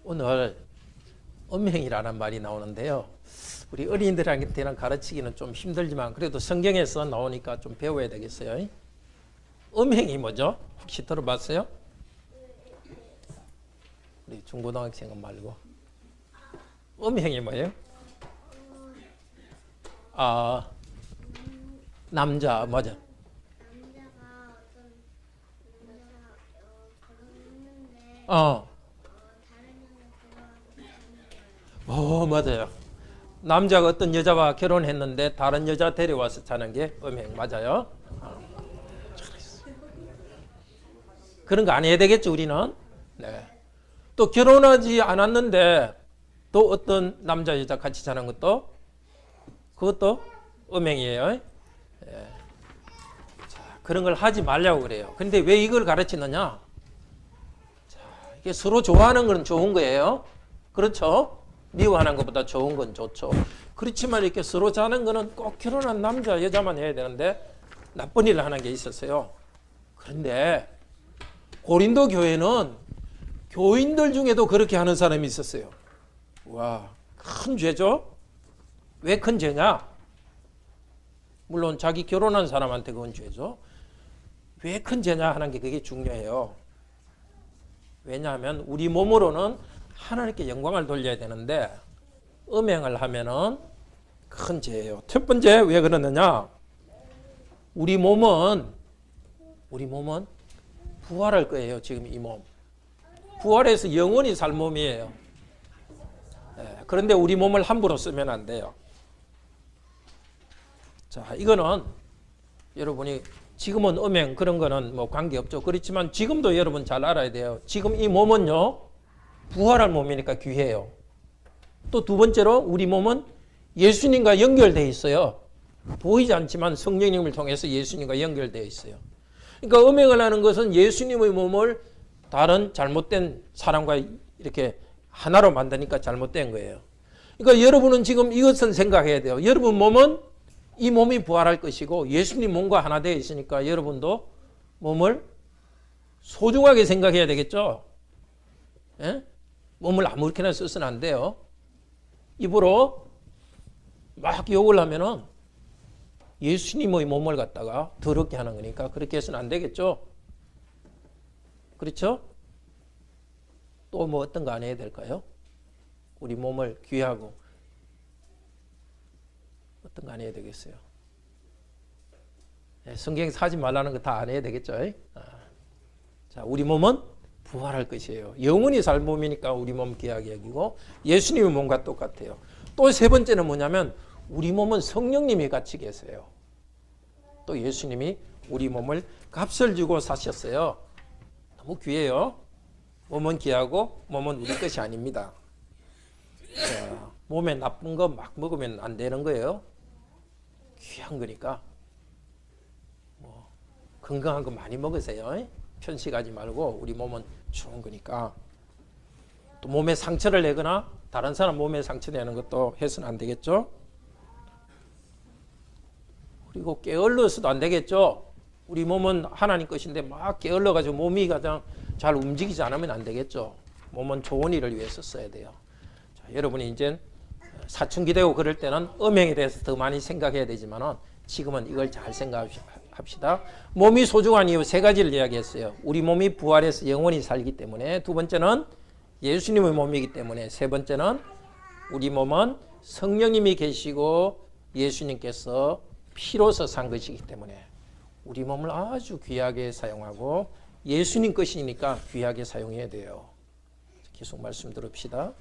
오늘 음행이라는 말이 나오는데요. 우리 어린이들한테는 가르치기는 좀 힘들지만 그래도 성경에서 나오니까 좀 배워야 되겠어요. 음행이 뭐죠? 혹시 들어봤어요? 우리 중고등학생은 말고. 음행이 뭐예요? 아, 남자, 맞아. 남자가 어떤 남자가 결혼했는데 어, 다른 여자 데려와서 사는 거예요. 맞아요. 남자가 어떤 여자와 결혼했는데 다른 여자 데려와서 자는 게 음행, 맞아요. 그런 거 안 해야 되겠죠, 우리는? 네. 또 결혼하지 않았는데 또 어떤 남자, 여자 같이 자는 것도 그것도 음행이에요. 예. 자, 그런 걸 하지 말라고 그래요. 근데 왜 이걸 가르치느냐? 자, 이게 서로 좋아하는 건 좋은 거예요. 그렇죠? 미워하는 것보다 좋은 건 좋죠. 그렇지만 이렇게 서로 자는 거는 꼭 결혼한 남자, 여자만 해야 되는데 나쁜 일을 하는 게 있었어요. 그런데 고린도 교회는 교인들 중에도 그렇게 하는 사람이 있었어요. 와, 큰 죄죠? 왜 큰 죄냐? 물론 자기 결혼한 사람한테 그건 죄죠. 왜 큰 죄냐 하는 게 그게 중요해요. 왜냐하면 우리 몸으로는 하나님께 영광을 돌려야 되는데 음행을 하면은 큰 죄예요. 첫 번째 왜 그러느냐? 우리 몸은 부활할 거예요. 지금 이 몸. 부활해서 영원히 살 몸이에요. 그런데 우리 몸을 함부로 쓰면 안 돼요. 자, 이거는 여러분이 지금은 음행 그런 거는 뭐 관계없죠. 그렇지만 지금도 여러분 잘 알아야 돼요. 지금 이 몸은요. 부활할 몸이니까 귀해요. 또 두 번째로 우리 몸은 예수님과 연결되어 있어요. 보이지 않지만 성령님을 통해서 예수님과 연결되어 있어요. 그러니까 음행을 하는 것은 예수님의 몸을 다른 잘못된 사람과 이렇게 하나로 만드니까 잘못된 거예요. 그러니까 여러분은 지금 이것은 생각해야 돼요. 여러분 몸은 이 몸이 부활할 것이고 예수님 몸과 하나 되어 있으니까 여러분도 몸을 소중하게 생각해야 되겠죠. 예? 몸을 아무렇게나 써서는 안 돼요. 입으로 막 욕을 하면은 예수님의 몸을 갖다가 더럽게 하는 거니까 그렇게 해서는 안 되겠죠. 그렇죠? 또 뭐 어떤 거 안 해야 될까요? 우리 몸을 귀하고 어떤 거 안 해야 되겠어요? 성경에서 하지 말라는 거 다 안 해야 되겠죠? 자, 우리 몸은 부활할 것이에요. 영원히 살 몸이니까 우리 몸 귀하게 여기고 예수님의 몸과 똑같아요. 또 세 번째는 뭐냐면 우리 몸은 성령님이 같이 계세요. 또 예수님이 우리 몸을 값을 주고 사셨어요. 너무 귀해요. 몸은 귀하고 몸은 우리 것이 아닙니다. 자, 몸에 나쁜 거 막 먹으면 안 되는 거예요. 귀한 거니까 뭐 건강한 거 많이 먹으세요. 편식하지 말고 우리 몸은 좋은 거니까. 또 몸에 상처를 내거나 다른 사람 몸에 상처 내는 것도 해서는 안 되겠죠. 그리고 게을러서도 안 되겠죠. 우리 몸은 하나님 것인데 막 게을러가지고 몸이 가장 잘 움직이지 않으면 안 되겠죠. 몸은 좋은 일을 위해서 써야 돼요. 자, 여러분이 이제 사춘기 되고 그럴 때는 음행에 대해서 더 많이 생각해야 되지만은 지금은 이걸 잘 생각합시다. 몸이 소중한 이유 세 가지를 이야기했어요. 우리 몸이 부활해서 영원히 살기 때문에, 두 번째는 예수님의 몸이기 때문에, 세 번째는 우리 몸은 성령님이 계시고 예수님께서 피로서 산 것이기 때문에 우리 몸을 아주 귀하게 사용하고 예수님 것이니까 귀하게 사용해야 돼요. 계속 말씀 들읍시다.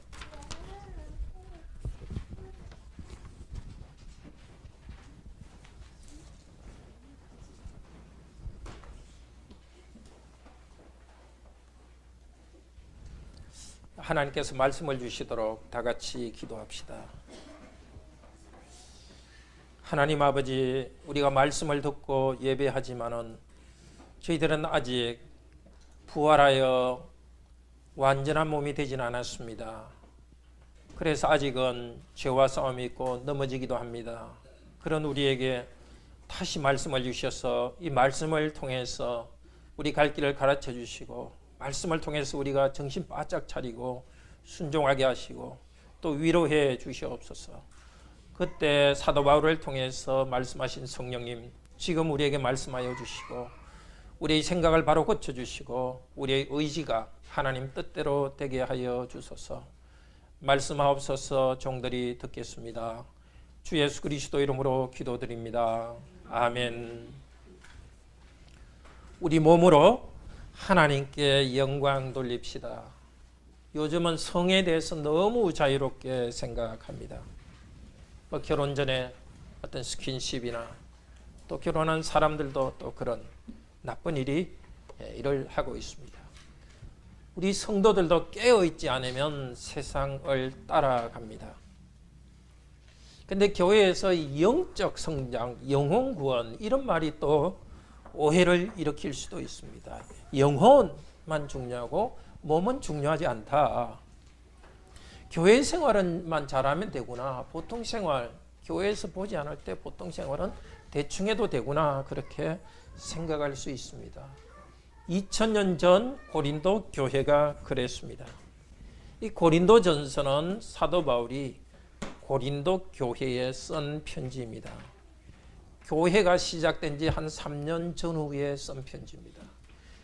하나님께서 말씀을 주시도록 다 같이 기도합시다. 하나님 아버지, 우리가 말씀을 듣고 예배하지만은 저희들은 아직 부활하여 완전한 몸이 되진 않았습니다. 그래서 아직은 죄와 싸움이 있고 넘어지기도 합니다. 그런 우리에게 다시 말씀을 주셔서 이 말씀을 통해서 우리 갈 길을 가르쳐 주시고 말씀을 통해서 우리가 정신 바짝 차리고 순종하게 하시고 또 위로해 주시옵소서. 그때 사도 바울을 통해서 말씀하신 성령님, 지금 우리에게 말씀하여 주시고 우리의 생각을 바로 고쳐주시고 우리의 의지가 하나님 뜻대로 되게 하여 주소서. 말씀하옵소서. 종들이 듣겠습니다. 주 예수 그리스도 이름으로 기도드립니다. 아멘. 우리 몸으로 하나님께 영광 돌립시다. 요즘은 성에 대해서 너무 자유롭게 생각합니다. 결혼 전에 어떤 스킨십이나 또 결혼한 사람들도 또 그런 나쁜 일을 하고 있습니다. 우리 성도들도 깨어있지 않으면 세상을 따라갑니다. 근데 교회에서 영적 성장, 영혼 구원 이런 말이 또 오해를 일으킬 수도 있습니다. 영혼만 중요하고 몸은 중요하지 않다. 교회 생활은만 잘하면 되구나. 보통 생활, 교회에서 보지 않을 때 보통 생활은 대충 해도 되구나. 그렇게 생각할 수 있습니다. 2000년 전 고린도 교회가 그랬습니다. 이 고린도 전서는 사도 바울이 고린도 교회에 쓴 편지입니다. 교회가 시작된 지 한 3년 전후에 쓴 편지입니다.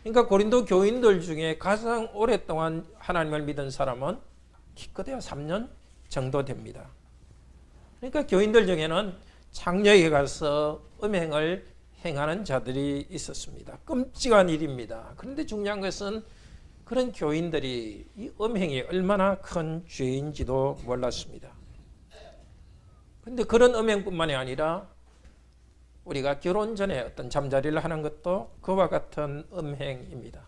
그러니까 고린도 교인들 중에 가장 오랫동안 하나님을 믿은 사람은 기껏해야 3년 정도 됩니다. 그러니까 교인들 중에는 장녀에 가서 음행을 행하는 자들이 있었습니다. 끔찍한 일입니다. 그런데 중요한 것은 그런 교인들이 이 음행이 얼마나 큰 죄인지도 몰랐습니다. 그런데 그런 음행뿐만이 아니라 우리가 결혼 전에 어떤 잠자리를 하는 것도 그와 같은 음행입니다.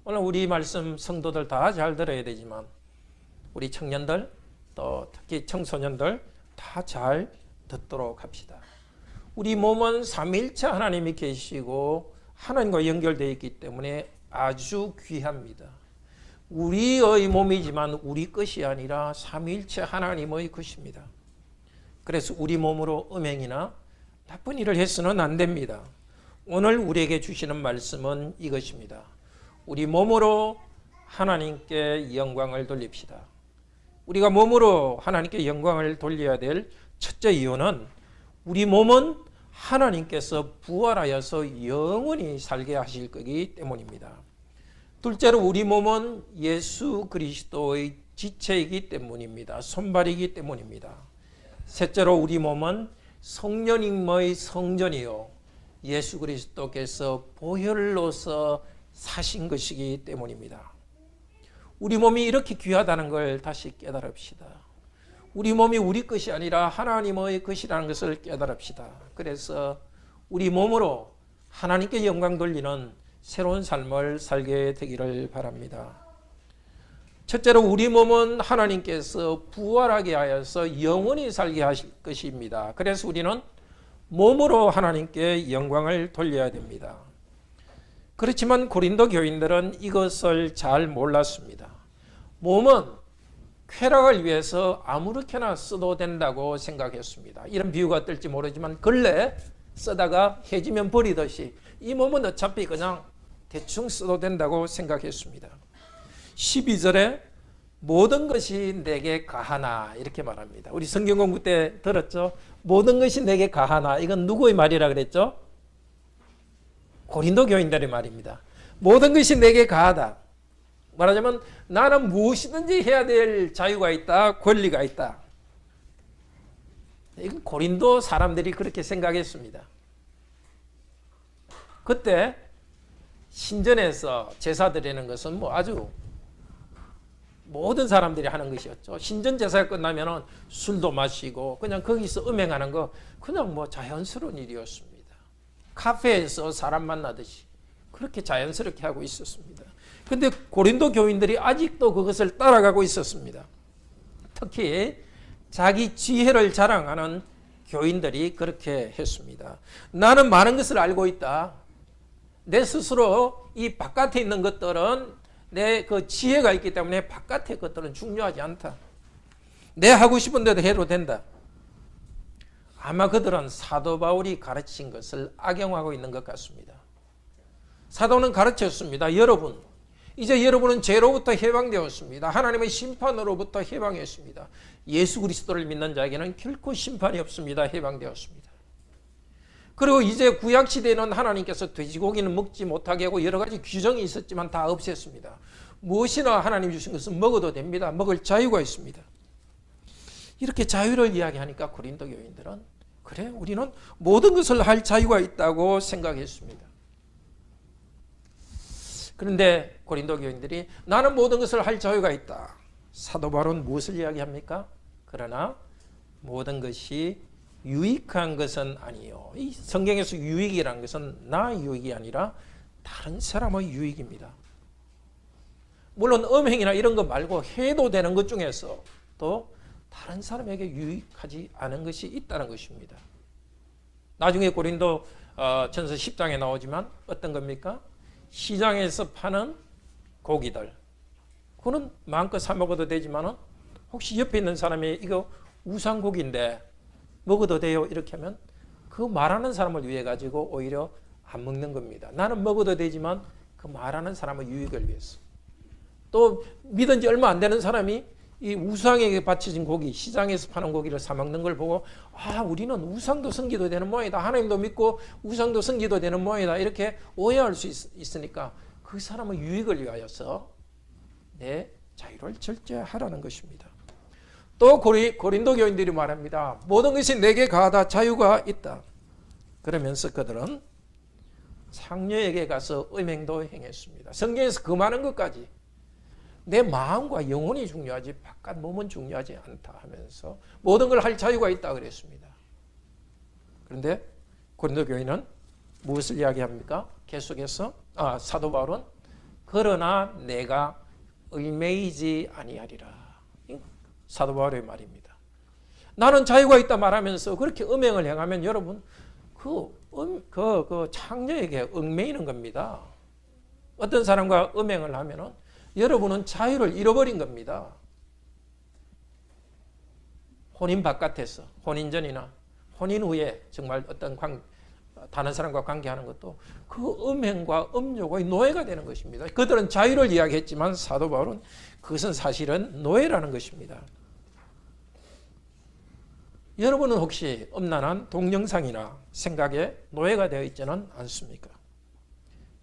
오늘 우리 말씀 성도들 다 잘 들어야 되지만 우리 청년들 또 특히 청소년들 다 잘 듣도록 합시다. 우리 몸은 삼위일체 하나님이 계시고 하나님과 연결되어 있기 때문에 아주 귀합니다. 우리의 몸이지만 우리 것이 아니라 삼위일체 하나님의 것입니다. 그래서 우리 몸으로 음행이나 나쁜 일을 해서는 안 됩니다. 오늘 우리에게 주시는 말씀은 이것입니다. 우리 몸으로 하나님께 영광을 돌립시다. 우리가 몸으로 하나님께 영광을 돌려야 될 첫째 이유는 우리 몸은 하나님께서 부활하여서 영원히 살게 하실 거기 때문입니다. 둘째로 우리 몸은 예수 그리스도의 지체이기 때문입니다. 손발이기 때문입니다. 셋째로 우리 몸은 성령님의 성전이요 예수 그리스도께서 보혈로서 사신 것이기 때문입니다. 우리 몸이 이렇게 귀하다는 걸 다시 깨달읍시다. 우리 몸이 우리 것이 아니라 하나님의 것이라는 것을 깨달읍시다. 그래서 우리 몸으로 하나님께 영광 돌리는 새로운 삶을 살게 되기를 바랍니다. 첫째로 우리 몸은 하나님께서 부활하게 하여서 영원히 살게 하실 것입니다. 그래서 우리는 몸으로 하나님께 영광을 돌려야 됩니다. 그렇지만 고린도 교인들은 이것을 잘 몰랐습니다. 몸은 쾌락을 위해서 아무렇게나 써도 된다고 생각했습니다. 이런 비유가 어떨지 모르지만 근래 쓰다가 해지면 버리듯이 이 몸은 어차피 그냥 대충 써도 된다고 생각했습니다. 12절에 모든 것이 내게 가하나 이렇게 말합니다. 우리 성경 공부 때 들었죠? 모든 것이 내게 가하나. 이건 누구의 말이라 그랬죠? 고린도 교인들의 말입니다. 모든 것이 내게 가하다. 말하자면 나는 무엇이든지 해야 될 자유가 있다, 권리가 있다. 이건 고린도 사람들이 그렇게 생각했습니다. 그때 신전에서 제사 드리는 것은 아주 모든 사람들이 하는 것이었죠. 신전 제사가 끝나면 술도 마시고 그냥 거기서 음행하는 거 그냥 자연스러운 일이었습니다. 카페에서 사람 만나듯이 그렇게 자연스럽게 하고 있었습니다. 그런데 고린도 교인들이 아직도 그것을 따라가고 있었습니다. 특히 자기 지혜를 자랑하는 교인들이 그렇게 했습니다. 나는 많은 것을 알고 있다. 내 스스로 이 바깥에 있는 것들은 내 그 지혜가 있기 때문에 바깥의 것들은 중요하지 않다. 내 하고 싶은 대로 해도 된다. 아마 그들은 사도 바울이 가르친 것을 악용하고 있는 것 같습니다. 사도는 가르쳤습니다. 여러분, 이제 여러분은 죄로부터 해방되었습니다. 하나님의 심판으로부터 해방했습니다. 예수 그리스도를 믿는 자에게는 결코 심판이 없습니다. 해방되었습니다. 그리고 이제 구약시대에는 하나님께서 돼지고기는 먹지 못하게 하고 여러 가지 규정이 있었지만 다 없앴습니다. 무엇이나 하나님 주신 것은 먹어도 됩니다. 먹을 자유가 있습니다. 이렇게 자유를 이야기하니까 고린도 교인들은 그래, 우리는 모든 것을 할 자유가 있다고 생각했습니다. 그런데 고린도 교인들이 나는 모든 것을 할 자유가 있다. 사도 바울은 무엇을 이야기합니까? 그러나 모든 것이 유익한 것은 아니요. 이 성경에서 유익이라는 것은 나 유익이 아니라 다른 사람의 유익입니다. 물론 음행이나 이런 것 말고 해도 되는 것 중에서 또 다른 사람에게 유익하지 않은 것이 있다는 것입니다. 나중에 고린도 전서 10장에 나오지만 어떤 겁니까? 시장에서 파는 고기들, 그거는 마음껏 사 먹어도 되지만 혹시 옆에 있는 사람이 이거 우상고기인데 먹어도 돼요 이렇게 하면 그 말하는 사람을 위해 가지고 오히려 안 먹는 겁니다. 나는 먹어도 되지만 그 말하는 사람의 유익을 위해서. 또 믿은 지 얼마 안 되는 사람이 이 우상에게 바쳐진 고기, 시장에서 파는 고기를 사 먹는 걸 보고 아, 우리는 우상도 섬기도 되는 모양이다. 하나님도 믿고 우상도 섬기도 되는 모양이다. 이렇게 오해할 수 있으니까 그 사람의 유익을 위하여서 내 자유를 절제하라는 것입니다. 또 고린도 교인들이 말합니다. 모든 것이 내게 가하다 자유가 있다. 그러면서 그들은 창녀에게 가서 음행도 행했습니다. 성경에서 그 많은 것까지 내 마음과 영혼이 중요하지 바깥 몸은 중요하지 않다 하면서 모든 걸 할 자유가 있다 그랬습니다. 그런데 고린도 교인은 무엇을 이야기합니까? 계속해서 사도 바울은 그러나 내가 의매이지 아니하리라. 사도 바울의 말입니다. 나는 자유가 있다 말하면서 그렇게 음행을 행하면 여러분 그 창녀에게 얽매이는 겁니다. 어떤 사람과 음행을 하면은 여러분은 자유를 잃어버린 겁니다. 혼인 바깥에서, 혼인 전이나 혼인 후에 정말 어떤 다른 사람과 관계하는 것도 그 음행과 음욕의 노예가 되는 것입니다. 그들은 자유를 이야기했지만 사도 바울은 그것은 사실은 노예라는 것입니다. 여러분은 혹시 음란한 동영상이나 생각에 노예가 되어 있지는 않습니까?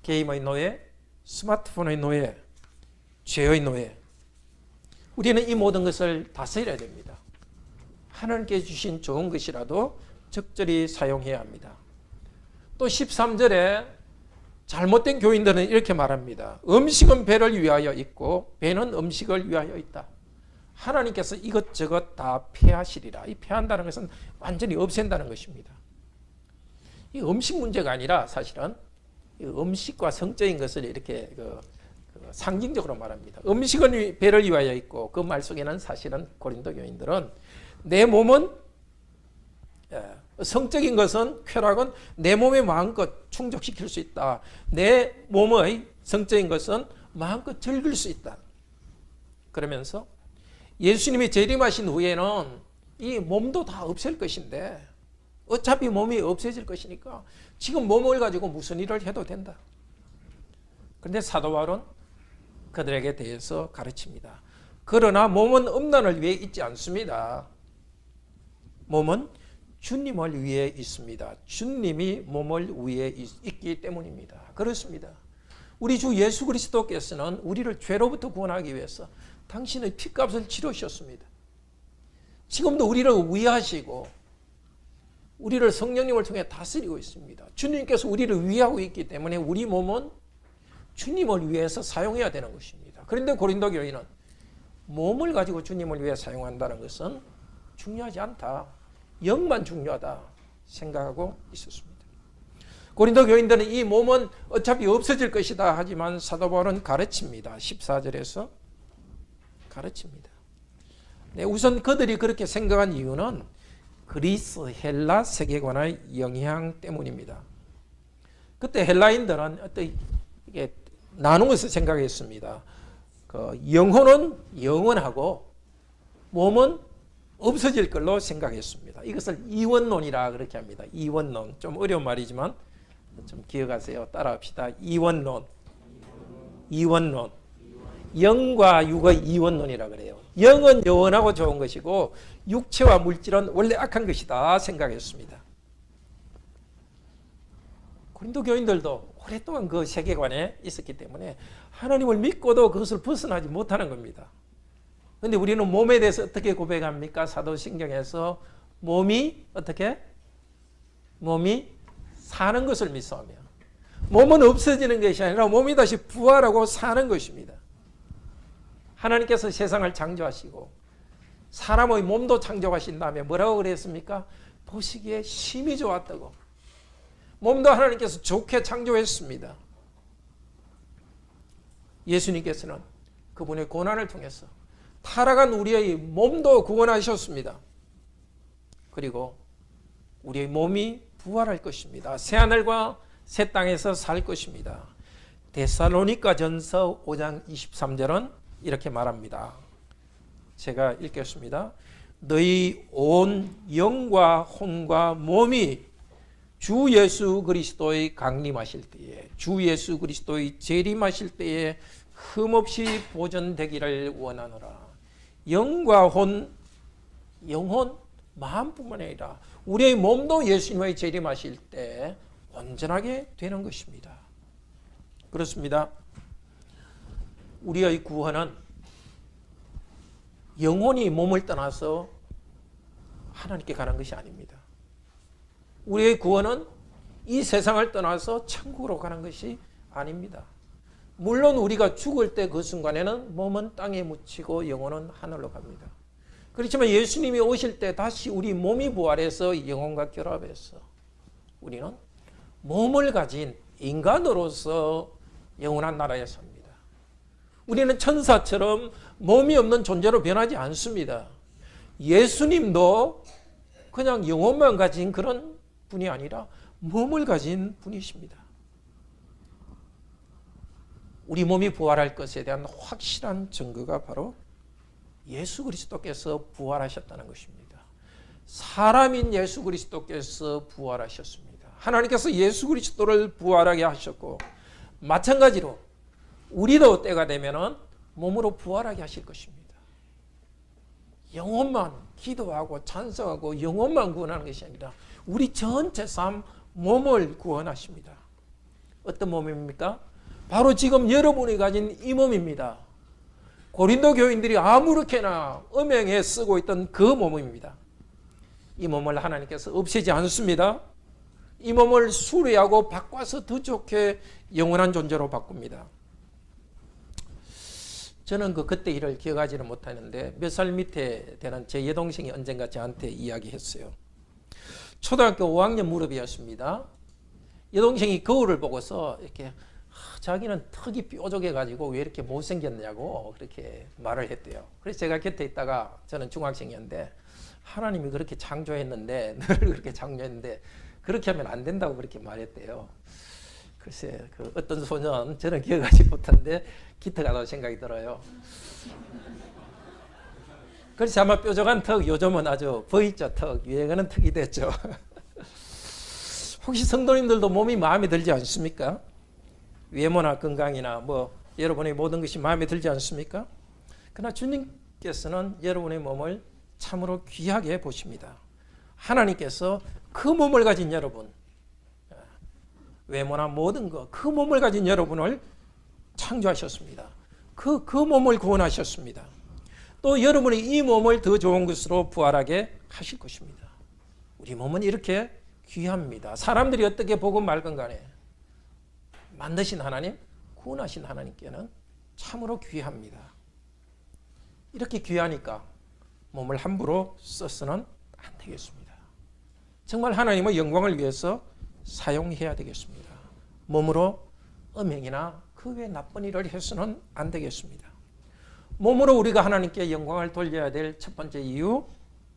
게임의 노예, 스마트폰의 노예, 죄의 노예. 우리는 이 모든 것을 다스려야 됩니다. 하나님께 주신 좋은 것이라도 적절히 사용해야 합니다. 또 13절에 잘못된 교인들은 이렇게 말합니다. 음식은 배를 위하여 있고 배는 음식을 위하여 있다. 하나님께서 이것저것 다 폐하시리라. 이 폐한다는 것은 완전히 없앤다는 것입니다. 이 음식 문제가 아니라 사실은 이 음식과 성적인 것을 이렇게 상징적으로 말합니다. 음식은 배를 위하여 있고 그 말 속에는 사실은 고린도 교인들은 내 몸은 성적인 것은 쾌락은 내 몸에 마음껏 충족시킬 수 있다. 내 몸의 성적인 것은 마음껏 즐길 수 있다. 그러면서 예수님이 재림하신 후에는 이 몸도 다 없앨 것인데 어차피 몸이 없어질 것이니까 지금 몸을 가지고 무슨 일을 해도 된다. 그런데 사도 바울은 그들에게 대해서 가르칩니다. 그러나 몸은 음란을 위해 있지 않습니다. 몸은 주님을 위해 있습니다. 주님이 몸을 위해 있기 때문입니다. 그렇습니다. 우리 주 예수 그리스도께서는 우리를 죄로부터 구원하기 위해서 당신의 피값을 치르셨습니다. 지금도 우리를 위하시고 우리를 성령님을 통해 다스리고 있습니다. 주님께서 우리를 위하고 있기 때문에 우리 몸은 주님을 위해서 사용해야 되는 것입니다. 그런데 고린도 교인은 몸을 가지고 주님을 위해 사용한다는 것은 중요하지 않다. 영만 중요하다 생각하고 있었습니다. 고린도 교인들은 이 몸은 어차피 없어질 것이다 하지만 사도 바울은 가르칩니다. 14절에서 가르칩니다. 네, 우선 그들이 그렇게 생각한 이유는 그리스 헬라 세계관의 영향 때문입니다. 그때 헬라인들은 어떤 이게 나누어서 생각했습니다. 영혼은 영원하고 몸은 없어질 걸로 생각했습니다. 이것을 이원론이라 그렇게 합니다. 이원론. 좀 어려운 말이지만 좀 기억하세요. 따라합시다. 이원론. 이원론. 영과 육의 이원론이라 그래요. 영은 영원하고 좋은 것이고 육체와 물질은 원래 악한 것이다 생각했습니다. 고린도 교인들도 오랫동안 그 세계관에 있었기 때문에 하나님을 믿고도 그것을 벗어나지 못하는 겁니다. 그런데 우리는 몸에 대해서 어떻게 고백합니까? 사도신경에서 몸이 어떻게? 몸이 사는 것을 믿사오며, 몸은 없어지는 것이 아니라 몸이 다시 부활하고 사는 것입니다. 하나님께서 세상을 창조하시고 사람의 몸도 창조하신 다음에 뭐라고 그랬습니까? 보시기에 심히 좋았다고. 몸도 하나님께서 좋게 창조했습니다. 예수님께서는 그분의 고난을 통해서 타락한 우리의 몸도 구원하셨습니다. 그리고 우리의 몸이 부활할 것입니다. 새하늘과 새 땅에서 살 것입니다. 데살로니가 전서 5장 23절은 이렇게 말합니다. 제가 읽겠습니다. 너희 온 영과 혼과 몸이 주 예수 그리스도의 강림하실 때에, 주 예수 그리스도의 재림하실 때에 흠없이 보존되기를 원하노라. 영과 혼, 영혼, 마음뿐만 아니라 우리의 몸도 예수님의 재림하실 때 온전하게 되는 것입니다. 그렇습니다. 우리의 구원은 영혼이 몸을 떠나서 하나님께 가는 것이 아닙니다. 우리의 구원은 이 세상을 떠나서 천국으로 가는 것이 아닙니다. 물론 우리가 죽을 때 그 순간에는 몸은 땅에 묻히고 영혼은 하늘로 갑니다. 그렇지만 예수님이 오실 때 다시 우리 몸이 부활해서 영혼과 결합해서 우리는 몸을 가진 인간으로서 영원한 나라에 삽니다. 우리는 천사처럼 몸이 없는 존재로 변하지 않습니다. 예수님도 그냥 영혼만 가진 그런 분이 아니라 몸을 가진 분이십니다. 우리 몸이 부활할 것에 대한 확실한 증거가 바로 예수 그리스도께서 부활하셨다는 것입니다. 사람인 예수 그리스도께서 부활하셨습니다. 하나님께서 예수 그리스도를 부활하게 하셨고, 마찬가지로 우리도 때가 되면은 몸으로 부활하게 하실 것입니다. 영혼만 기도하고 찬성하고 영혼만 구원하는 것이 아니라 우리 전체 삶 몸을 구원하십니다. 어떤 몸입니까? 바로 지금 여러분이 가진 이 몸입니다. 고린도 교인들이 아무렇게나 음행에 쓰고 있던 그 몸입니다. 이 몸을 하나님께서 없애지 않습니다. 이 몸을 수리하고 바꿔서 더 좋게 영원한 존재로 바꿉니다. 저는 그때 일을 기억하지는 못하는데 몇 살 밑에 되는 제 여동생이 언젠가 저한테 이야기했어요. 초등학교 5학년 무렵이었습니다. 여동생이 거울을 보고서 이렇게 자기는 턱이 뾰족해가지고 왜 이렇게 못생겼냐고 그렇게 말을 했대요. 그래서 제가 곁에 있다가, 저는 중학생이었는데, 하나님이 그렇게 창조했는데, 너를 그렇게 창조했는데 그렇게 하면 안 된다고 그렇게 말했대요. 글쎄, 그 어떤 소년, 저는 기억하지 못한데 기특하다고 생각이 들어요. 그래서 아마 뾰족한 턱, 요즘은 아주 V자 턱, 유행하는 턱이 됐죠. 혹시 성도님들도 몸이 마음에 들지 않습니까? 외모나 건강이나 뭐 여러분의 모든 것이 마음에 들지 않습니까? 그러나 주님께서는 여러분의 몸을 참으로 귀하게 보십니다. 하나님께서 그 몸을 가진 여러분, 외모나 모든 것, 그 몸을 가진 여러분을 창조하셨습니다. 그 몸을 구원하셨습니다. 또 여러분이 이 몸을 더 좋은 것으로 부활하게 하실 것입니다. 우리 몸은 이렇게 귀합니다. 사람들이 어떻게 보고 말건 간에 만드신 하나님, 구원하신 하나님께는 참으로 귀합니다. 이렇게 귀하니까 몸을 함부로 써서는 안 되겠습니다. 정말 하나님의 영광을 위해서 사용해야 되겠습니다. 몸으로 음행이나 그 외 나쁜 일을 해서는 안 되겠습니다. 몸으로 우리가 하나님께 영광을 돌려야 될 첫 번째 이유,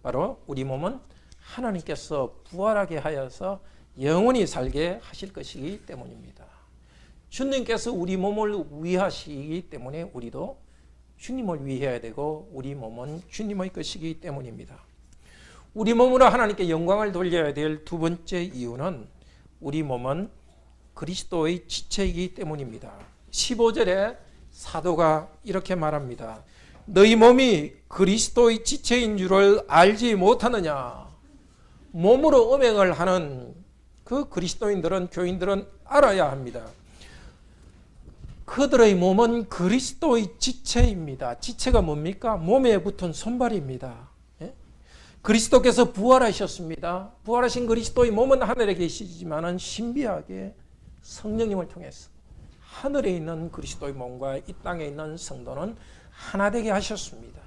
바로 우리 몸은 하나님께서 부활하게 하여서 영원히 살게 하실 것이기 때문입니다. 주님께서 우리 몸을 위하시기 때문에 우리도 주님을 위해야 되고, 우리 몸은 주님의 것이기 때문입니다. 우리 몸으로 하나님께 영광을 돌려야 될 두 번째 이유는 우리 몸은 그리스도의 지체이기 때문입니다. 15절에 사도가 이렇게 말합니다. 너희 몸이 그리스도의 지체인 줄을 알지 못하느냐. 몸으로 음행을 하는 그 그리스도인들은, 교인들은 알아야 합니다. 그들의 몸은 그리스도의 지체입니다. 지체가 뭡니까? 몸에 붙은 손발입니다. 예? 그리스도께서 부활하셨습니다. 부활하신 그리스도의 몸은 하늘에 계시지만 신비하게 성령님을 통해서 하늘에 있는 그리스도의 몸과 이 땅에 있는 성도는 하나 되게 하셨습니다.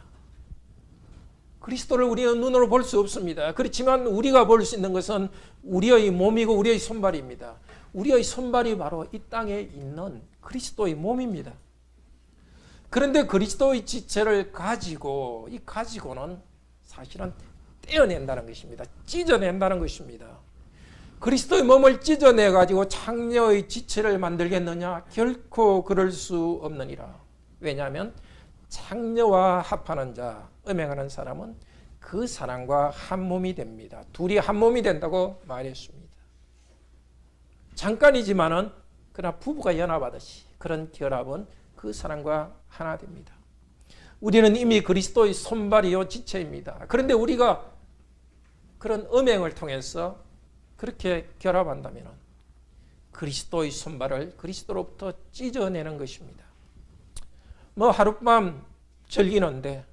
그리스도를 우리의 눈으로 볼 수 없습니다. 그렇지만 우리가 볼 수 있는 것은 우리의 몸이고 우리의 손발입니다. 우리의 손발이 바로 이 땅에 있는 그리스도의 몸입니다. 그런데 그리스도의 지체를 가지고, 이 가지고는 사실은 떼어낸다는 것입니다. 찢어낸다는 것입니다. 그리스도의 몸을 찢어내가지고 창녀의 지체를 만들겠느냐? 결코 그럴 수 없느니라. 왜냐하면 창녀와 합하는 자, 음행하는 사람은 그 사람과 한 몸이 됩니다. 둘이 한 몸이 된다고 말했습니다. 잠깐이지만은 그러나 부부가 연합하듯이 그런 결합은 그 사람과 하나 됩니다. 우리는 이미 그리스도의 손발이요 지체입니다. 그런데 우리가 그런 음행을 통해서 그렇게 결합한다면 그리스도의 손발을 그리스도로부터 찢어내는 것입니다. 뭐 하룻밤 즐기는데,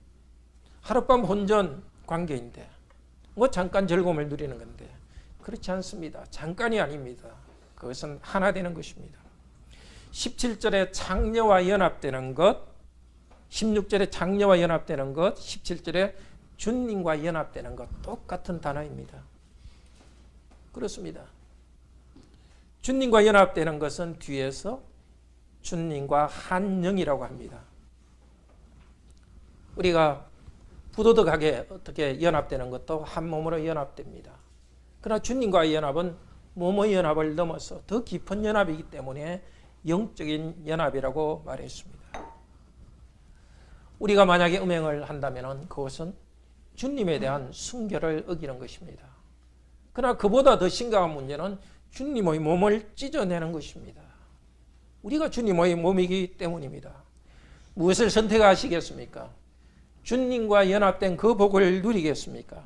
하룻밤 혼전 관계인데, 뭐 잠깐 즐거움을 누리는 건데, 그렇지 않습니다. 잠깐이 아닙니다. 그것은 하나 되는 것입니다. 17절에 창녀와 연합되는 것, 16절에 창녀와 연합되는 것, 17절에 주님과 연합되는 것, 똑같은 단어입니다. 그렇습니다. 주님과 연합되는 것은 뒤에서 주님과 한 영이라고 합니다. 우리가 부도덕하게 어떻게 연합되는 것도 한 몸으로 연합됩니다. 그러나 주님과의 연합은 몸의 연합을 넘어서 더 깊은 연합이기 때문에 영적인 연합이라고 말했습니다. 우리가 만약에 음행을 한다면 그것은 주님에 대한 순결을 어기는 것입니다. 그러나 그보다 더 심각한 문제는 주님의 몸을 찢어내는 것입니다. 우리가 주님의 몸이기 때문입니다. 무엇을 선택하시겠습니까? 주님과 연합된 그 복을 누리겠습니까?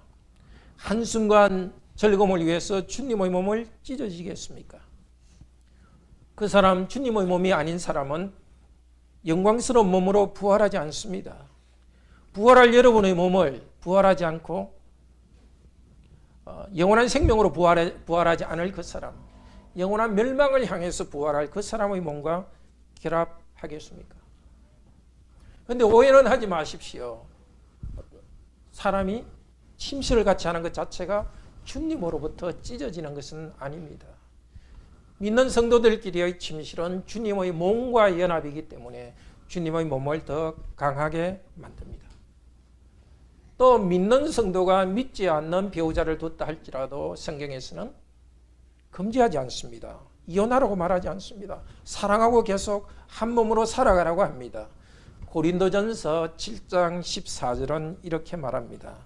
한순간 즐거움을 위해서 주님의 몸을 찢어지겠습니까? 그 사람, 주님의 몸이 아닌 사람은 영광스러운 몸으로 부활하지 않습니다. 부활할 여러분의 몸을 부활하지 않고 영원한 생명으로 부활하지 않을 그 사람, 영원한 멸망을 향해서 부활할 그 사람의 몸과 결합하겠습니까? 그런데 오해는 하지 마십시오. 사람이 침실을 같이 하는 것 자체가 주님으로부터 찢어지는 것은 아닙니다. 믿는 성도들끼리의 침실은 주님의 몸과 연합이기 때문에 주님의 몸을 더 강하게 만듭니다. 또 믿는 성도가 믿지 않는 배우자를 뒀다 할지라도 성경에서는 금지하지 않습니다. 이혼하라고 말하지 않습니다. 사랑하고 계속 한 몸으로 살아가라고 합니다. 고린도전서 7장 14절은 이렇게 말합니다.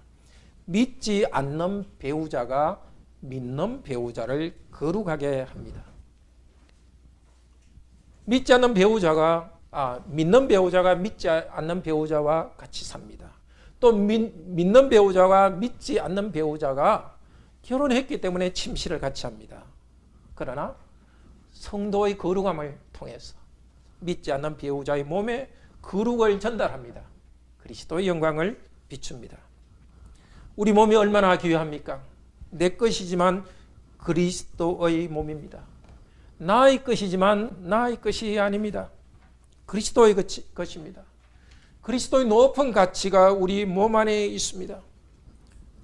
믿지 않는 배우자가 믿는 배우자를 거룩하게 합니다. 믿는 배우자가 믿지 않는 배우자와 같이 삽니다. 또 믿는 배우자와 믿지 않는 배우자가 결혼했기 때문에 침실을 같이 합니다. 그러나 성도의 거룩함을 통해서 믿지 않는 배우자의 몸에 거룩을 전달합니다. 그리스도의 영광을 비춥니다. 우리 몸이 얼마나 귀합니까? 내 것이지만 그리스도의 몸입니다. 나의 것이지만 나의 것이 아닙니다. 그리스도의 것입니다. 그리스도의 높은 가치가 우리 몸 안에 있습니다.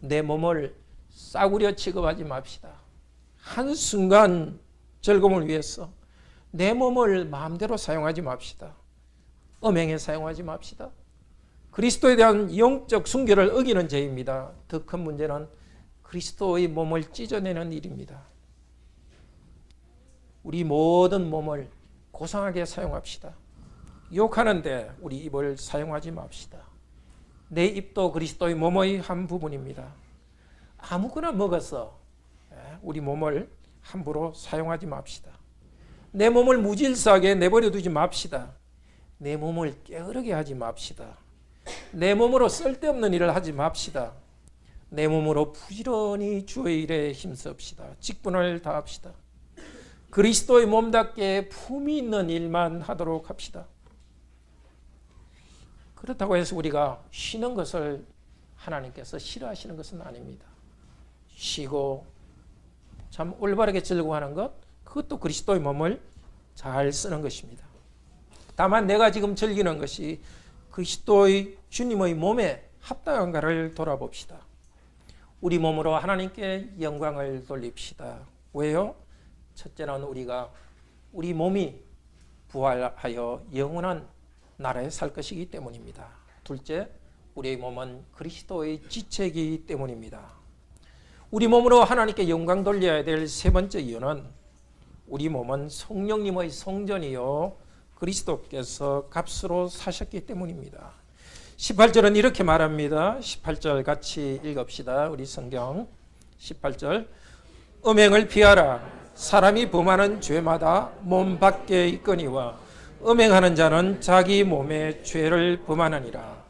내 몸을 싸구려 취급하지 맙시다. 한순간 즐거움을 위해서 내 몸을 마음대로 사용하지 맙시다. 음행에 사용하지 맙시다. 그리스도에 대한 영적 순결을 어기는 죄입니다. 더 큰 문제는 그리스도의 몸을 찢어내는 일입니다. 우리 모든 몸을 고상하게 사용합시다. 욕하는데 우리 입을 사용하지 맙시다. 내 입도 그리스도의 몸의 한 부분입니다. 아무거나 먹어서 우리 몸을 함부로 사용하지 맙시다. 내 몸을 무질서하게 내버려 두지 맙시다. 내 몸을 게으르게 하지 맙시다. 내 몸으로 쓸데없는 일을 하지 맙시다. 내 몸으로 부지런히 주의 일에 힘쓰읍시다. 직분을 다합시다. 그리스도의 몸답게 품위 있는 일만 하도록 합시다. 그렇다고 해서 우리가 쉬는 것을 하나님께서 싫어하시는 것은 아닙니다. 쉬고 참 올바르게 즐거워하는 것, 그것도 그리스도의 몸을 잘 쓰는 것입니다. 다만 내가 지금 즐기는 것이 그리스도의 주님의 몸에 합당한가를 돌아봅시다. 우리 몸으로 하나님께 영광을 돌립시다. 왜요? 첫째는 우리 몸이 부활하여 영원한 나라에 살 것이기 때문입니다. 둘째, 우리의 몸은 그리스도의 지체이기 때문입니다. 우리 몸으로 하나님께 영광 돌려야 될 세 번째 이유는 우리 몸은 성령님의 성전이요 그리스도께서 값으로 사셨기 때문입니다. 18절은 이렇게 말합니다. 18절 같이 읽읍시다. 우리 성경 18절. 음행을 피하라. 사람이 범하는 죄마다 몸 밖에 있거니와 음행하는 자는 자기 몸에 죄를 범하느니라.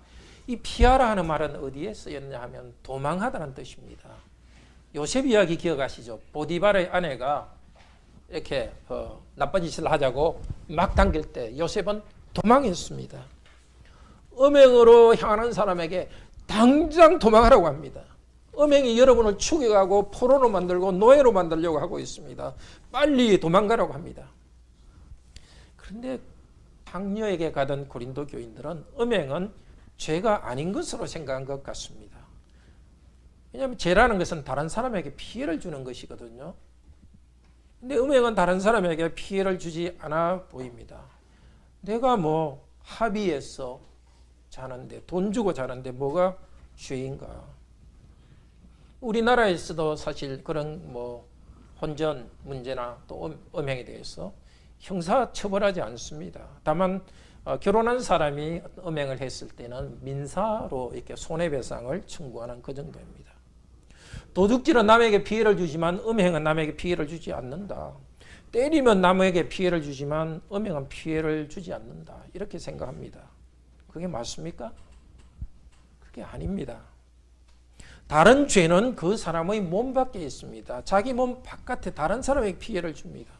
이 피하라 하는 말은 어디에 쓰였냐 하면 도망하다는 뜻입니다. 요셉 이야기 기억하시죠? 보디발의 아내가 이렇게 나쁜 짓을 하자고 막 당길 때 요셉은 도망했습니다. 음행으로 향하는 사람에게 당장 도망하라고 합니다. 음행이 여러분을 죽여가고 포로로 만들고 노예로 만들려고 하고 있습니다. 빨리 도망가라고 합니다. 그런데 당뇨에게 가던 고린도 교인들은 음행은 죄가 아닌 것으로 생각한 것 같습니다. 왜냐하면 죄라는 것은 다른 사람에게 피해를 주는 것이거든요. 근데 음행은 다른 사람에게 피해를 주지 않아 보입니다. 내가 합의해서 자는데, 돈 주고 자는데 뭐가 죄인가? 우리나라에서도 사실 그런 혼전 문제나 또 음행에 대해서 형사 처벌하지 않습니다. 다만 결혼한 사람이 음행을 했을 때는 민사로 이렇게 손해배상을 청구하는 그 정도입니다. 도둑질은 남에게 피해를 주지만 음행은 남에게 피해를 주지 않는다. 때리면 남에게 피해를 주지만 음행은 피해를 주지 않는다. 이렇게 생각합니다. 그게 맞습니까? 그게 아닙니다. 다른 죄는 그 사람의 몸 밖에 있습니다. 자기 몸 바깥에 다른 사람에게 피해를 줍니다.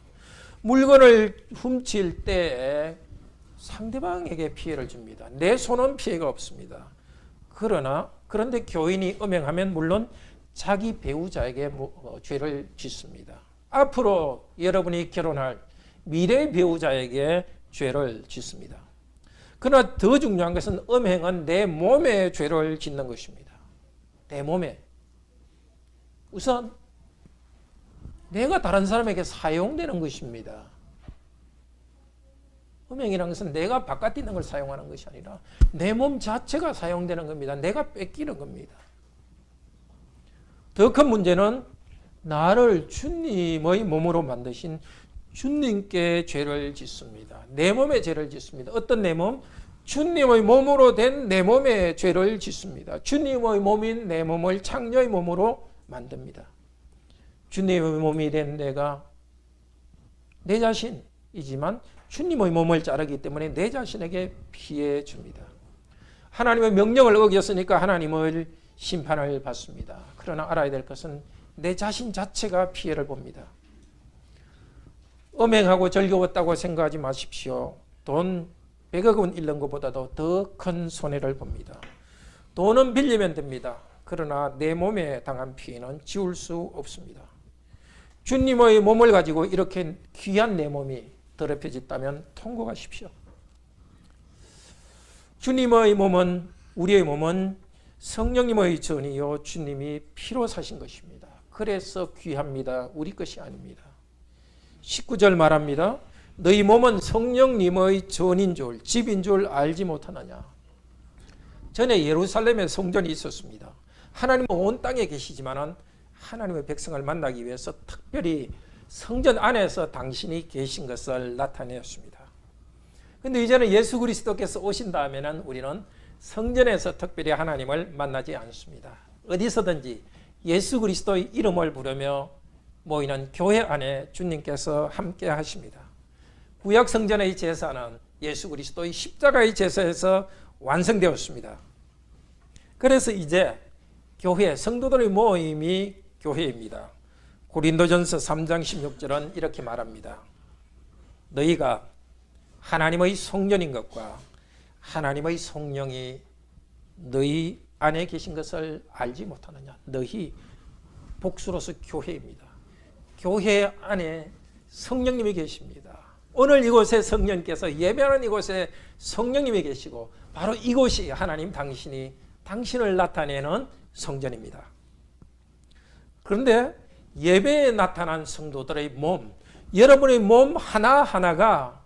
물건을 훔칠 때 상대방에게 피해를 줍니다. 내 손은 피해가 없습니다. 그런데 교인이 음행하면 물론 자기 배우자에게 죄를 짓습니다. 앞으로 여러분이 결혼할 미래 배우자에게 죄를 짓습니다. 그러나 더 중요한 것은 음행은 내 몸에 죄를 짓는 것입니다. 내 몸에. 우선 내가 다른 사람에게 사용되는 것입니다. 음행이라는 것은 내가 바깥에 있는 걸 사용하는 것이 아니라 내 몸 자체가 사용되는 겁니다. 내가 뺏기는 겁니다. 더 큰 문제는 나를 주님의 몸으로 만드신 주님께 죄를 짓습니다. 내 몸에 죄를 짓습니다. 어떤 내 몸? 주님의 몸으로 된 내 몸에 죄를 짓습니다. 주님의 몸인 내 몸을 창녀의 몸으로 만듭니다. 주님의 몸이 된 내가 내 자신이지만 주님의 몸을 자르기 때문에 내 자신에게 피해 줍니다. 하나님의 명령을 어겼으니까 하나님을 심판을 받습니다. 그러나 알아야 될 것은 내 자신 자체가 피해를 봅니다. 음행하고 즐거웠다고 생각하지 마십시오. 돈 100억 원 잃는 것보다도 더 큰 손해를 봅니다. 돈은 빌리면 됩니다. 그러나 내 몸에 당한 피해는 지울 수 없습니다. 주님의 몸을 가지고 이렇게 귀한 내 몸이 더럽혀졌다면 통곡하십시오. 주님의 몸은, 우리의 몸은 성령님의 전이요 주님이 피로 사신 것입니다. 그래서 귀합니다. 우리 것이 아닙니다. 19절 말합니다. 너희 몸은 성령님의 전인 줄, 집인 줄 알지 못하느냐. 전에 예루살렘에 성전이 있었습니다. 하나님은 온 땅에 계시지만 하나님의 백성을 만나기 위해서 특별히 성전 안에서 당신이 계신 것을 나타내었습니다. 그런데 이제는 예수 그리스도께서 오신 다음에는 우리는 성전에서 특별히 하나님을 만나지 않습니다. 어디서든지 예수 그리스도의 이름을 부르며 모이는 교회 안에 주님께서 함께 하십니다. 구약 성전의 제사는 예수 그리스도의 십자가의 제사에서 완성되었습니다. 그래서 이제 교회, 성도들의 모임이 교회입니다. 고린도전서 3장 16절은 이렇게 말합니다. 너희가 하나님의 성전인 것과 하나님의 성령이 너희 안에 계신 것을 알지 못하느냐. 너희, 복수로서 교회입니다. 교회 안에 성령님이 계십니다. 오늘 이곳에 성령께서 예배하는 이곳에 성령님이 계시고 바로 이곳이 하나님 당신을 나타내는 성전입니다. 그런데 예배에 나타난 성도들의 몸, 여러분의 몸 하나하나가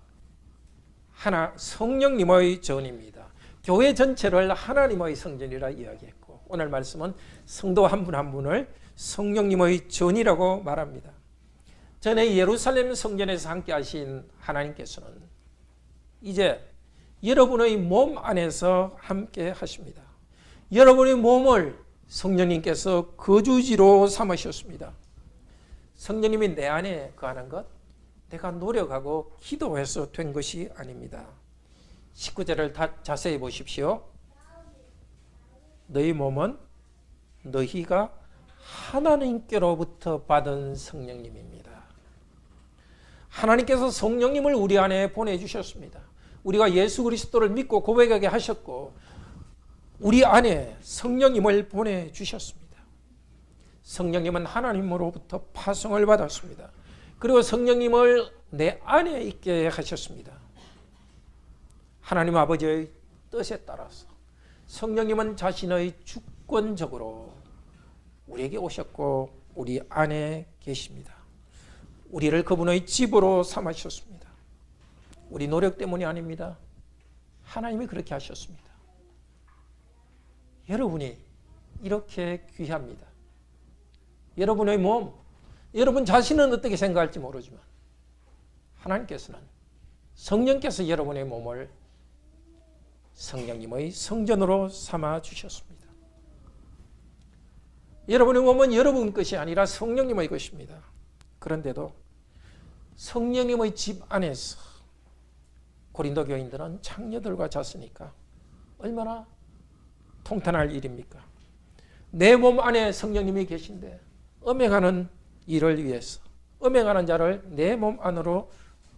성령님의 전입니다. 교회 전체를 하나님의 성전이라 이야기했고 오늘 말씀은 성도 한 분 한 분을 성령님의 전이라고 말합니다. 전에 예루살렘 성전에서 함께 하신 하나님께서는 이제 여러분의 몸 안에서 함께 하십니다. 여러분의 몸을 성령님께서 거주지로 삼으셨습니다. 성령님이 내 안에 거하는 것, 내가 노력하고 기도해서 된 것이 아닙니다. 19절을 자세히 보십시오. 너희 몸은 너희가 하나님께로부터 받은 성령님입니다. 하나님께서 성령님을 우리 안에 보내주셨습니다. 우리가 예수 그리스도를 믿고 고백하게 하셨고 우리 안에 성령님을 보내주셨습니다. 성령님은 하나님으로부터 파송을 받았습니다. 그리고 성령님을 내 안에 있게 하셨습니다. 하나님 아버지의 뜻에 따라서 성령님은 자신의 주권적으로 우리에게 오셨고 우리 안에 계십니다. 우리를 그분의 집으로 삼으셨습니다. 우리 노력 때문이 아닙니다. 하나님이 그렇게 하셨습니다. 여러분이 이렇게 귀합니다. 여러분의 몸, 여러분 자신은 어떻게 생각할지 모르지만 하나님께서는 성령께서 여러분의 몸을 성령님의 성전으로 삼아 주셨습니다. 여러분의 몸은 여러분 것이 아니라 성령님의 것입니다. 그런데도 성령님의 집 안에서 고린도 교인들은 창녀들과 잤으니까 얼마나 통탄할 일입니까? 내 몸 안에 성령님이 계신데 음행하는 일을 위해서 음행하는 자를 내 몸 안으로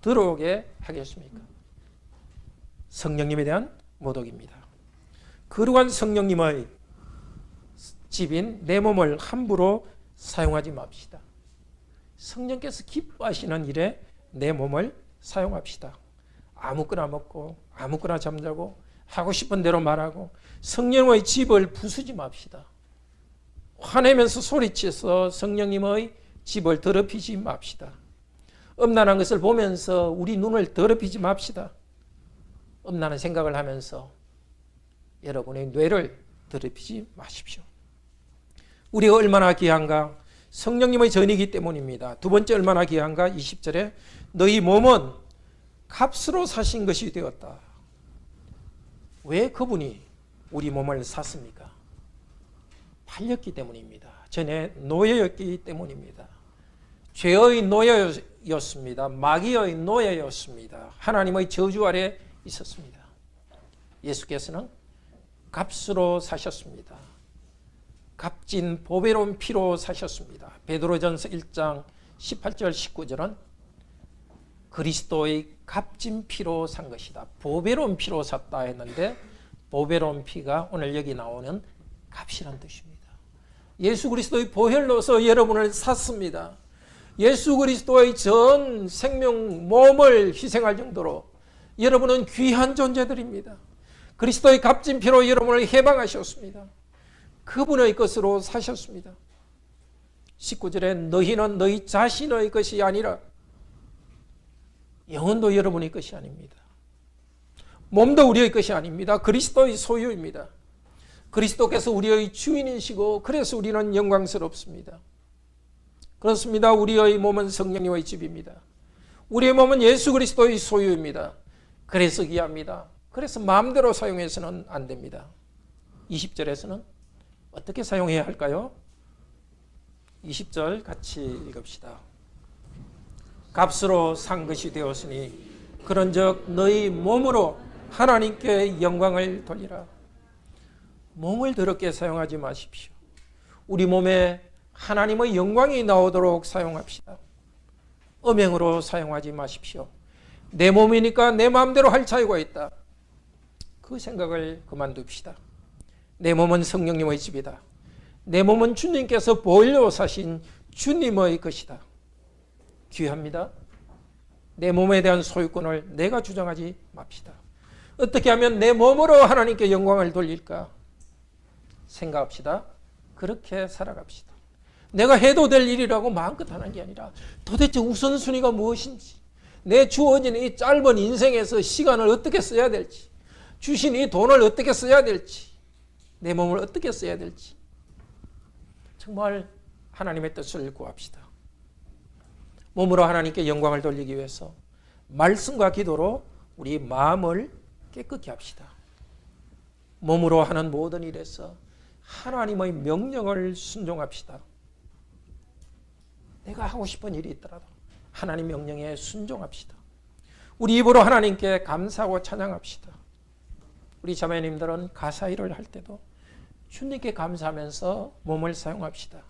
들어오게 하겠습니까? 성령님에 대한 모독입니다. 거룩한 성령님의 집인 내 몸을 함부로 사용하지 맙시다. 성령께서 기뻐하시는 일에 내 몸을 사용합시다. 아무거나 먹고 아무거나 잠자고 하고 싶은 대로 말하고 성령의 집을 부수지 맙시다. 화내면서 소리쳐서 성령님의 집을 더럽히지 맙시다. 음란한 것을 보면서 우리 눈을 더럽히지 맙시다. 음란한 생각을 하면서 여러분의 뇌를 더럽히지 마십시오. 우리가 얼마나 귀한가? 성령님의 전이기 때문입니다. 두 번째 얼마나 귀한가? 20절에 너희 몸은 값으로 사신 것이 되었다. 왜 그분이 우리 몸을 샀습니까? 팔렸기 때문입니다. 전에 노예였기 때문입니다. 죄의 노예였습니다. 마귀의 노예였습니다. 하나님의 저주 아래 있었습니다. 예수께서는 값으로 사셨습니다. 값진 보배로운 피로 사셨습니다. 베드로전서 1장 18절 19절은 그리스도의 값진 피로 산 것이다. 보배로운 피로 샀다 했는데 보배로운 피가 오늘 여기 나오는 값이란 뜻입니다. 예수 그리스도의 보혈로서 여러분을 샀습니다. 예수 그리스도의 전 생명 몸을 희생할 정도로 여러분은 귀한 존재들입니다. 그리스도의 값진 피로 여러분을 해방하셨습니다. 그분의 것으로 사셨습니다. 19절에 너희는 너희 자신의 것이 아니라 영혼도 여러분의 것이 아닙니다. 몸도 우리의 것이 아닙니다. 그리스도의 소유입니다. 그리스도께서 우리의 주인이시고 그래서 우리는 영광스럽습니다. 그렇습니다. 우리의 몸은 성령님의 집입니다. 우리의 몸은 예수 그리스도의 소유입니다. 그래서 귀합니다. 그래서 마음대로 사용해서는 안 됩니다. 20절에서는 어떻게 사용해야 할까요? 20절 같이 읽읍시다. 값으로 산 것이 되었으니 그런즉 너희 몸으로 하나님께 영광을 돌리라. 몸을 더럽게 사용하지 마십시오. 우리 몸에 하나님의 영광이 나오도록 사용합시다. 음행으로 사용하지 마십시오. 내 몸이니까 내 마음대로 할 자유가 있다. 그 생각을 그만둡시다. 내 몸은 성령님의 집이다. 내 몸은 주님께서 보일러 사신 주님의 것이다. 귀합니다. 내 몸에 대한 소유권을 내가 주장하지 맙시다. 어떻게 하면 내 몸으로 하나님께 영광을 돌릴까 생각합시다. 그렇게 살아갑시다. 내가 해도 될 일이라고 마음껏 하는 게 아니라 도대체 우선순위가 무엇인지, 내 주어진 이 짧은 인생에서 시간을 어떻게 써야 될지, 주신 이 돈을 어떻게 써야 될지, 내 몸을 어떻게 써야 될지 정말 하나님의 뜻을 구합시다. 몸으로 하나님께 영광을 돌리기 위해서 말씀과 기도로 우리 마음을 깨끗게 합시다. 몸으로 하는 모든 일에서 하나님의 명령을 순종합시다. 내가 하고 싶은 일이 있더라도 하나님 명령에 순종합시다. 우리 입으로 하나님께 감사하고 찬양합시다. 우리 자매님들은 가사 일을 할 때도 주님께 감사하면서 몸을 사용합시다.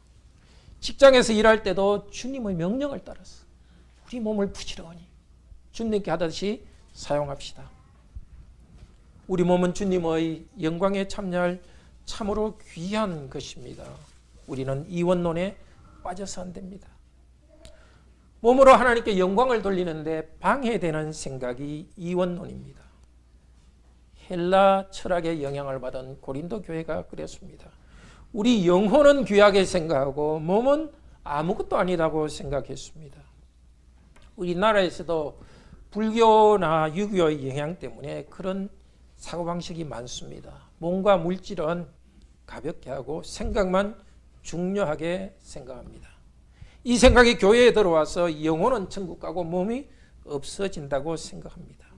직장에서 일할 때도 주님의 명령을 따라서 우리 몸을 부지런히 주님께 하듯이 사용합시다. 우리 몸은 주님의 영광에 참여할 참으로 귀한 것입니다. 우리는 이원론에 빠져서 안 됩니다. 몸으로 하나님께 영광을 돌리는데 방해되는 생각이 이원론입니다. 헬라 철학의 영향을 받은 고린도 교회가 그랬습니다. 우리 영혼은 귀하게 생각하고 몸은 아무것도 아니라고 생각했습니다. 우리나라에서도 불교나 유교의 영향 때문에 그런 사고방식이 많습니다. 몸과 물질은 가볍게 하고 생각만 중요하게 생각합니다. 이 생각이 교회에 들어와서 영혼은 천국 가고 몸이 없어진다고 생각합니다.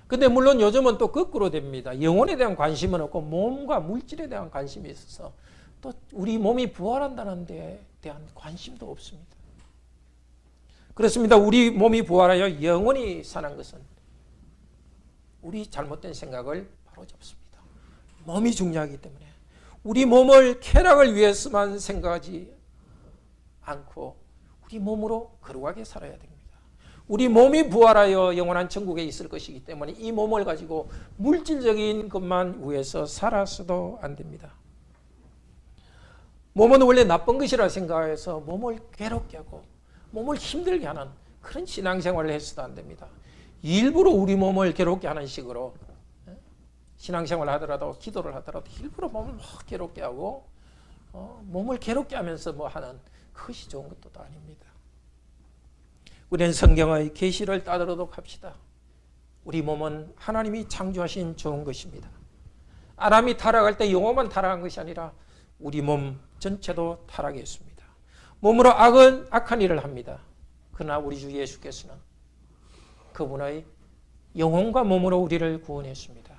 근데 물론 요즘은 또 거꾸로 됩니다. 영혼에 대한 관심은 없고 몸과 물질에 대한 관심이 있어서 또 우리 몸이 부활한다는 데 대한 관심도 없습니다. 그렇습니다. 우리 몸이 부활하여 영원히 사는 것은 우리 잘못된 생각을 바로잡습니다. 몸이 중요하기 때문에 우리 몸을 쾌락을 위해서만 생각하지 않고 우리 몸으로 거룩하게 살아야 됩니다. 우리 몸이 부활하여 영원한 천국에 있을 것이기 때문에 이 몸을 가지고 물질적인 것만 위해서 살아서도 안 됩니다. 몸은 원래 나쁜 것이라 생각해서 몸을 괴롭게 하고 몸을 힘들게 하는 그런 신앙생활을 해서도 안 됩니다. 일부러 우리 몸을 괴롭게 하는 식으로 신앙생활을 하더라도 기도를 하더라도 일부러 몸을 막 괴롭게 하고 몸을 괴롭게 하면서 뭐 하는 그것이 좋은 것도 아닙니다. 우리는 성경의 계시를 따르도록 합시다. 우리 몸은 하나님이 창조하신 좋은 것입니다. 아담이 타락할 때 영혼만 타락한 것이 아니라 우리 몸 전체도 타락했습니다. 몸으로 악한 일을 합니다. 그러나 우리 주 예수께서는 그분의 영혼과 몸으로 우리를 구원했습니다.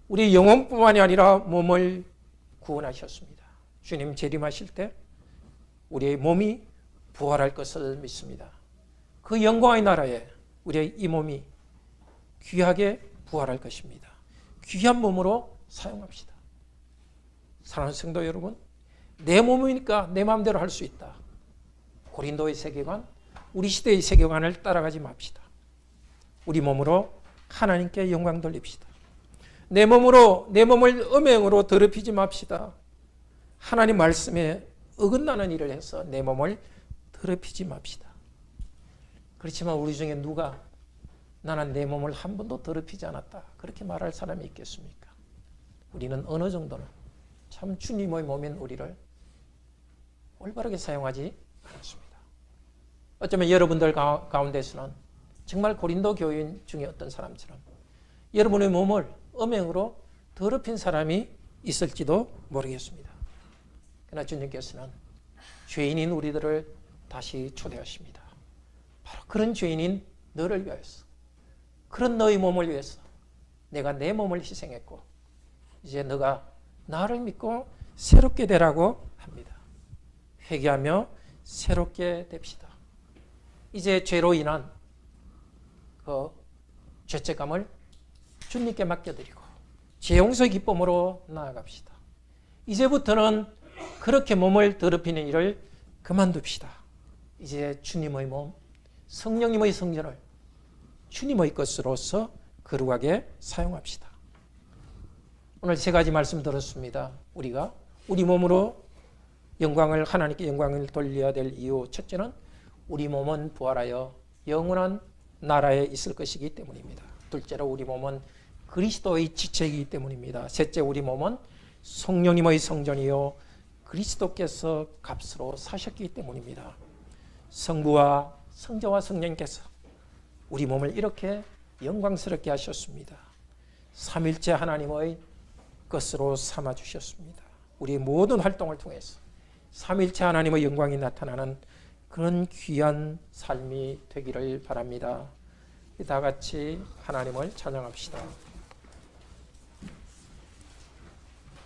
우리 영혼뿐만이 아니라 몸을 구원하셨습니다. 주님 재림하실 때 우리의 몸이 부활할 것을 믿습니다. 그 영광의 나라에 우리의 이 몸이 귀하게 부활할 것입니다. 귀한 몸으로 사용합시다. 사랑하는 성도 여러분, 내 몸이니까 내 마음대로 할 수 있다. 고린도의 세계관, 우리 시대의 세계관을 따라가지 맙시다. 우리 몸으로 하나님께 영광 돌립시다. 내 몸을 음행으로 더럽히지 맙시다. 하나님 말씀에 어긋나는 일을 해서 내 몸을 더럽히지 맙시다. 그렇지만 우리 중에 누가 나는 내 몸을 한 번도 더럽히지 않았다 그렇게 말할 사람이 있겠습니까? 우리는 어느 정도는 참 주님의 몸인 우리를 올바르게 사용하지 않았습니다. 어쩌면 여러분들 가운데서는 정말 고린도 교인 중에 어떤 사람처럼 여러분의 몸을 음행으로 더럽힌 사람이 있을지도 모르겠습니다. 그러나 주님께서는 죄인인 우리들을 다시 초대하십니다. 바로 그런 죄인인 너를 위하여서, 그런 너의 몸을 위해서 내가 내 몸을 희생했고 이제 너가 나를 믿고 새롭게 되라고 합니다. 회개하며 새롭게 됩시다. 이제 죄로 인한 그 죄책감을 주님께 맡겨드리고 죄 용서의 기쁨으로 나아갑시다. 이제부터는 그렇게 몸을 더럽히는 일을 그만둡시다. 이제 주님의 몸, 성령님의 성전을 주님의 것으로서 거룩하게 사용합시다. 오늘 세 가지 말씀 들었습니다. 우리가 우리 몸으로 하나님께 영광을 돌려야 될 이유, 첫째는 우리 몸은 부활하여 영원한 나라에 있을 것이기 때문입니다. 둘째로 우리 몸은 그리스도의 지체이기 때문입니다. 셋째, 우리 몸은 성령님의 성전이요 그리스도께서 값으로 사셨기 때문입니다. 성부와 성자와 성령께서 우리 몸을 이렇게 영광스럽게 하셨습니다. 삼일째 하나님의 것으로 삼아 주셨습니다. 우리의 모든 활동을 통해서 삼일째 하나님의 영광이 나타나는 그런 귀한 삶이 되기를 바랍니다. 다 같이 하나님을 찬양합시다.